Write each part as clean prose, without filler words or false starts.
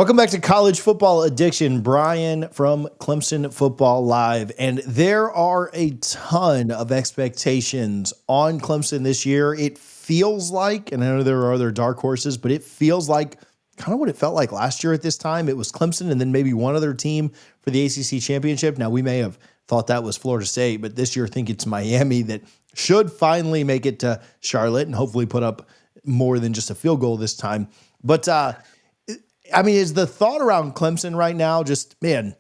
Welcome back to College Football Addiction. Brian from Clemson Football Live. And there are a ton of expectations on Clemson this year. It feels like, and I know there are other dark horses, but it feels like kind of what it felt like last year at this time. It was Clemson and then maybe one other team for the ACC championship. Now, we may have thought that was Florida State, but this year I think it's Miami that should finally make it to Charlotte and hopefully put up more than just a field goal this time. But, I mean, is the thought around Clemson right now just, man,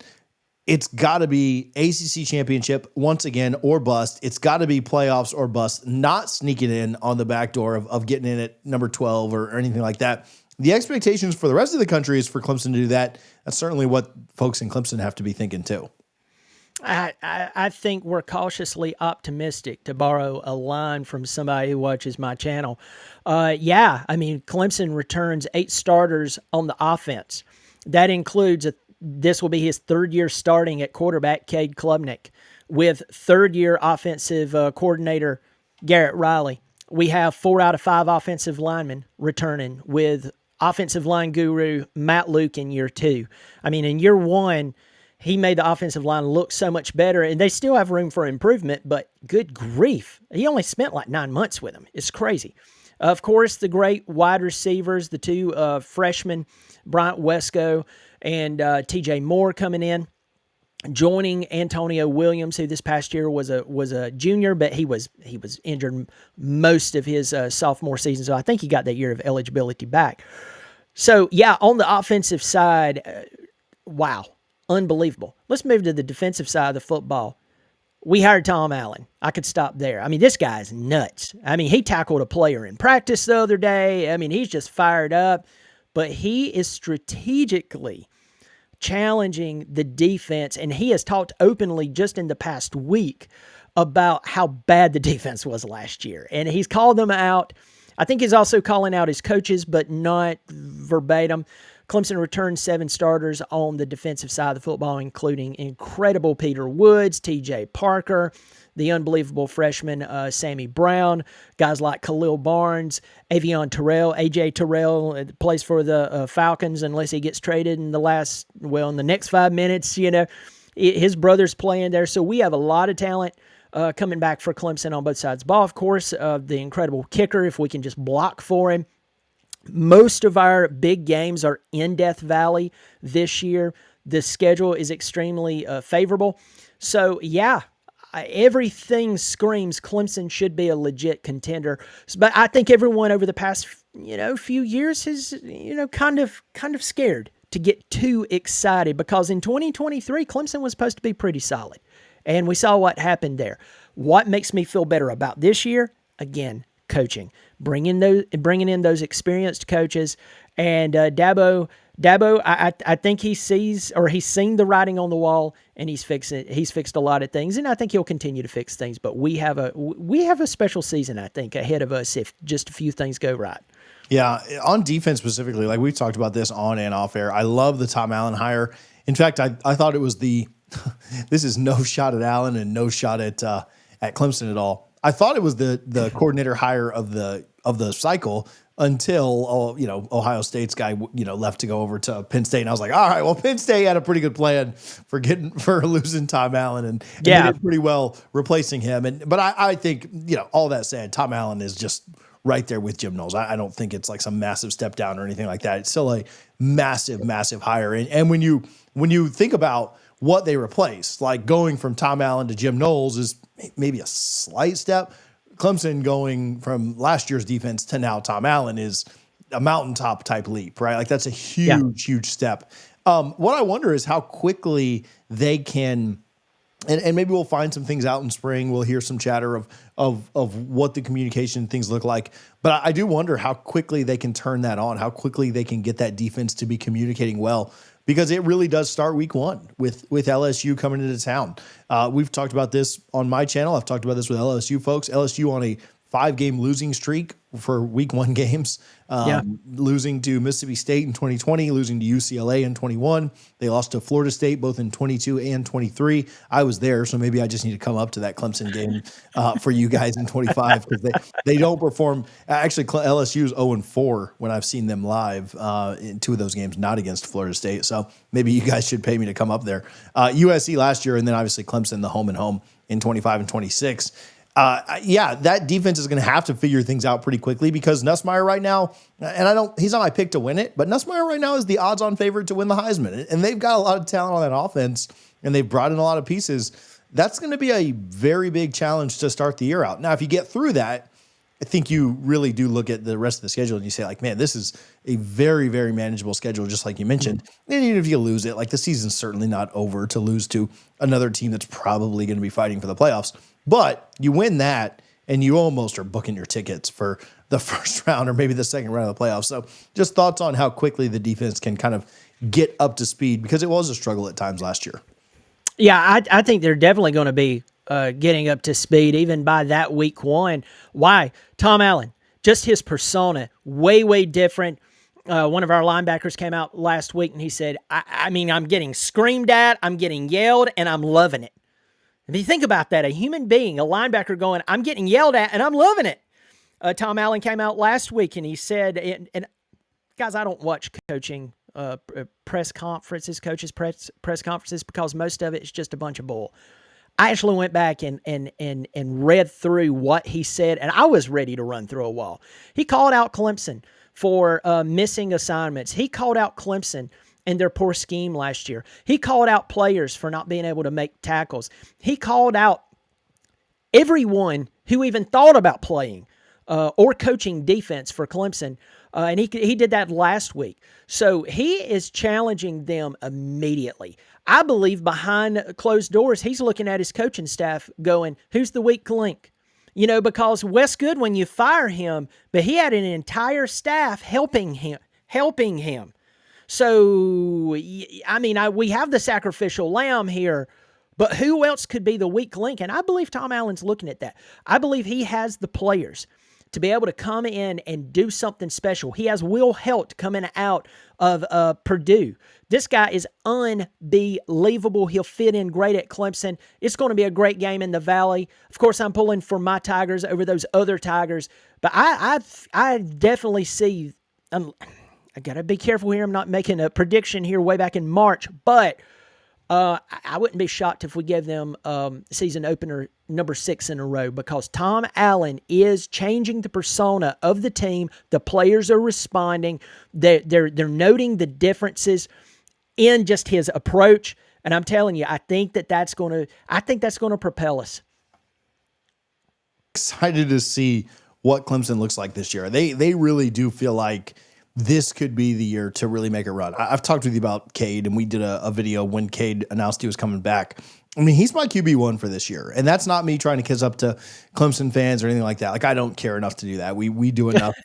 it's got to be ACC championship once again or bust. It's got to be playoffs or bust, not sneaking in on the back door of getting in at number 12 or anything like that. The expectations for the rest of the country is for Clemson to do that. That's certainly what folks in Clemson have to be thinking too. I think we're cautiously optimistic, to borrow a line from somebody who watches my channel. Clemson returns 8 starters on the offense. That includes, this will be his third year starting at quarterback, Cade Klubnik, with third-year offensive coordinator Garrett Riley. We have 4 out of 5 offensive linemen returning, with offensive line guru Matt Luke in year 2. I mean, in year 1, he made the offensive line look so much better, and they still have room for improvement, but good grief. He only spent like 9 months with them. It's crazy. Of course, the great wide receivers, the 2 freshmen, Bryant Wesco and TJ Moore coming in, joining Antonio Williams, who this past year was a junior, but he was injured most of his sophomore season, so I think he got that year of eligibility back. So, yeah, on the offensive side, wow. Unbelievable. Let's move to the defensive side of the football. We hired Tom Allen. I could stop there. I mean, this guy's nuts. I mean, he tackled a player in practice the other day. I mean, he's just fired up. But he is strategically challenging the defense, and he has talked openly just in the past week about how bad the defense was last year. And he's called them out. I think he's also calling out his coaches, but not verbatim. Clemson returned 7 starters on the defensive side of the football, including incredible Peter Woods, T.J. Parker, the unbelievable freshman Sammy Brown, guys like Khalil Barnes, Avion Terrell, A.J. Terrell plays for the Falcons unless he gets traded in the next 5 minutes. You know, his brother's playing there. So we have a lot of talent coming back for Clemson on both sides of the ball. Of course, the incredible kicker, if we can just block for him. Most of our big games are in Death Valley this year. The schedule is extremely favorable. So, yeah, everything screams Clemson should be a legit contender. But I think everyone over the past, few years has, kind of scared to get too excited, because in 2023, Clemson was supposed to be pretty solid. And we saw what happened there. What makes me feel better about this year? Again, coaching, bringing in those experienced coaches, and Dabo. I think he's seen the writing on the wall, and he's fixed a lot of things, and I think he'll continue to fix things. But we have a special season, I think, ahead of us if just a few things go right. Yeah, on defense specifically, like we've talked about this on and off air. I love the Tom Allen hire. In fact, I thought it was this is no shot at Allen and no shot at Clemson at all. I thought it was the coordinator hire of the cycle until Ohio State's guy left to go over to Penn State, and I was like, all right, well, Penn State had a pretty good plan for losing Tom Allen, and they did pretty well replacing him. But I think all that said, Tom Allen is just right there with Jim Knowles. I don't think it's like some massive step down or anything like that. It's still a massive hire, and when you think about what they replaced, like going from Tom Allen to Jim Knowles is maybe a slight step. Clemson going from last year's defense to now Tom Allen is a mountaintop type leap, right? Like that's a huge step. What I wonder is how quickly they can, and maybe we'll find some things out in spring. We'll hear some chatter of what the communication things look like. But I do wonder how quickly they can turn that on, how quickly they can get that defense to be communicating well. Because it really does start week 1 with LSU coming into town. We've talked about this on my channel. I've talked about this with LSU folks. LSU on a 5-game losing streak for week 1 games, losing to Mississippi State in 2020, losing to UCLA in 21. They lost to Florida State both in 22 and 23. I was there, so maybe I just need to come up to that Clemson game for you guys in 25 because they don't perform. Actually, LSU's 0-4 when I've seen them live in 2 of those games, not against Florida State. So maybe you guys should pay me to come up there. USC last year, and then obviously Clemson, the home and home in 25 and 26. That defense is going to have to figure things out pretty quickly because Nussmeier right now, and he's not my pick to win it, but Nussmeier right now is the odds-on favorite to win the Heisman. And they've got a lot of talent on that offense, and they've brought in a lot of pieces. That's going to be a very big challenge to start the year out. Now, if you get through that, I think you really do look at the rest of the schedule and you say, like, man, this is a very, very manageable schedule, just like you mentioned. And even if you lose it, like, the season's certainly not over to lose to another team that's probably going to be fighting for the playoffs. But you win that, and you almost are booking your tickets for the first round or maybe the second round of the playoffs. So just thoughts on how quickly the defense can kind of get up to speed, because it was a struggle at times last year. Yeah, I think they're definitely going to be getting up to speed even by that week 1. Why? Tom Allen, just his persona, way, way different. One of our linebackers came out last week and he said, I mean, I'm getting screamed at, I'm getting yelled, and I'm loving it. If you think about that, a human being, a linebacker going, I'm getting yelled at and I'm loving it. Tom Allen came out last week and he said, and guys, I don't watch coaching press conferences, coaches press conferences, because most of it is just a bunch of bull. I actually went back and read through what he said, and I was ready to run through a wall. He called out Clemson for missing assignments. He called out Clemson and their poor scheme last year. He called out players for not being able to make tackles. He called out everyone who even thought about playing or coaching defense for Clemson, and he did that last week. So he is challenging them immediately. I believe behind closed doors, he's looking at his coaching staff going, who's the weak link? You know, because Wes Goodwin, you fire him, but he had an entire staff helping him. So, I mean, we have the sacrificial lamb here, but who else could be the weak link? And I believe Tom Allen's looking at that. I believe he has the players to be able to come in and do something special. He has Will Helt coming out of Purdue. This guy is unbelievable. He'll fit in great at Clemson. It's going to be a great game in the Valley. Of course, I'm pulling for my Tigers over those other Tigers, but I definitely see. I got to be careful here. I'm not making a prediction here way back in March, but I wouldn't be shocked if we gave them season opener number 6 in a row, because Tom Allen is changing the persona of the team. The players are responding. They're noting the differences in just his approach, and I'm telling you, I think that's going to propel us. Excited to see what Clemson looks like this year. They really do feel like this could be the year to really make a run. I've talked with you about Cade, and we did a video when Cade announced he was coming back. I mean, he's my QB1 for this year, and that's not me trying to kiss up to Clemson fans or anything like that. Like, I don't care enough to do that. We do enough.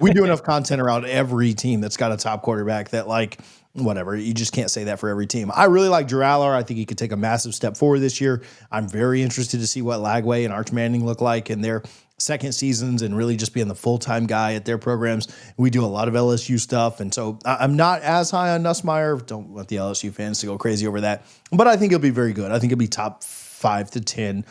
We do enough content around every team that's got a top quarterback that, like, whatever. You just can't say that for every team. I really like Drew Aller. I think he could take a massive step forward this year. I'm very interested to see what Lagway and Arch Manning look like in their second seasons and really just being the full-time guy at their programs. We do a lot of LSU stuff, and so I'm not as high on Nussmeier. Don't want the LSU fans to go crazy over that, but I think he'll be very good. I think he'll be top 5 to 10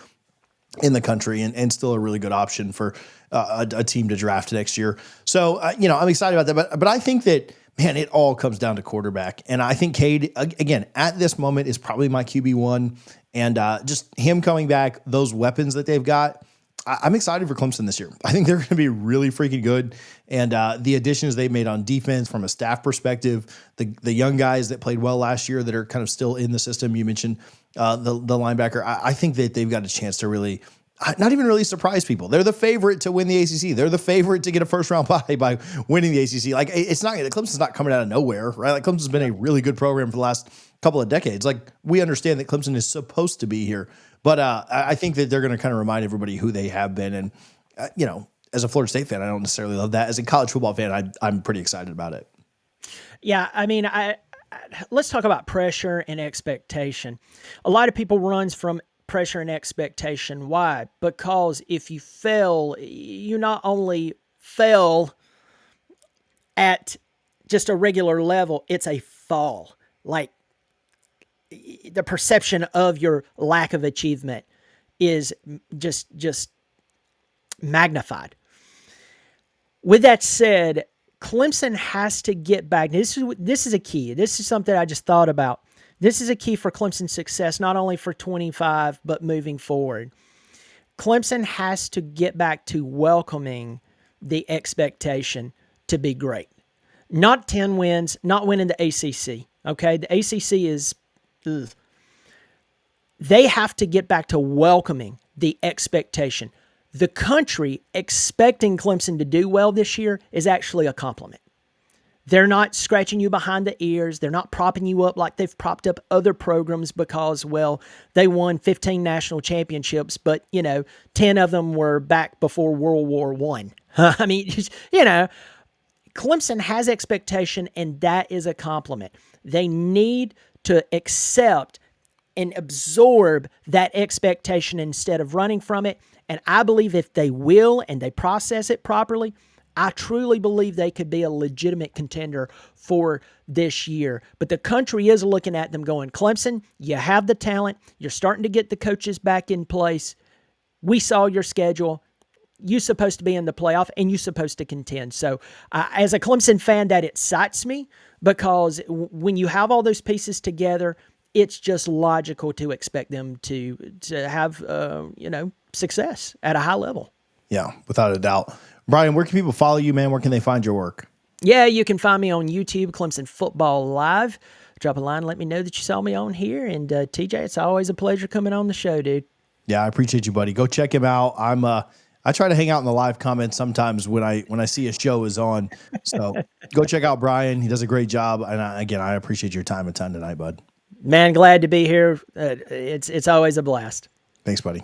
in the country and still a really good option for a team to draft next year. So, I'm excited about that, but I think that, man, it all comes down to quarterback. And I think Cade, again, at this moment is probably my QB1. And just him coming back, those weapons that they've got, I'm excited for Clemson this year. I think they're going to be really freaking good. And the additions they've made on defense from a staff perspective, the young guys that played well last year that are kind of still in the system. You mentioned the linebacker. I think that they've got a chance to really not even really surprise people. They're the favorite to win the ACC. They're the favorite to get a first round bye by winning the ACC. Like, it's not, Clemson's not coming out of nowhere, right? Like, Clemson's been a really good program for the last couple of decades. Like, we understand that Clemson is supposed to be here, but I think that they're going to kind of remind everybody who they have been. And, as a Florida State fan, I don't necessarily love that. As a college football fan, I'm pretty excited about it. Yeah, I mean, let's talk about pressure and expectation. A lot of people run from pressure and expectation. Why? Because if you fail, you not only fail at just a regular level, it's a fall. Like the perception of your lack of achievement is just magnified. With that said, Clemson has to get back. This is a key. This is something I just thought about. This is a key for Clemson's success, not only for 25, but moving forward. Clemson has to get back to welcoming the expectation to be great. Not 10 wins, not winning the ACC. Okay, the ACC is, ugh. They have to get back to welcoming the expectation. The country expecting Clemson to do well this year is actually a compliment. They're not scratching you behind the ears. They're not propping you up like they've propped up other programs because, well, they won 15 national championships, but, 10 of them were back before World War I. I mean, Clemson has expectation, and that is a compliment. They need to accept and absorb that expectation instead of running from it. And I believe if they will and they process it properly, I truly believe they could be a legitimate contender for this year. But the country is looking at them going, Clemson, you have the talent. You're starting to get the coaches back in place. We saw your schedule. You're supposed to be in the playoff, and you're supposed to contend. So as a Clemson fan, that excites me because when you have all those pieces together, it's just logical to expect them to have, success at a high level. Yeah, without a doubt. Brian, where can people follow you, man? Where can they find your work? Yeah, you can find me on YouTube, Clemson Football Live. Drop a line, let me know that you saw me on here. And TJ, it's always a pleasure coming on the show, dude. Yeah, I appreciate you, buddy. Go check him out. I try to hang out in the live comments sometimes when I see a show is on. So go check out Brian. He does a great job. And I appreciate your time and time tonight, bud. Man, glad to be here. It's always a blast. Thanks, buddy.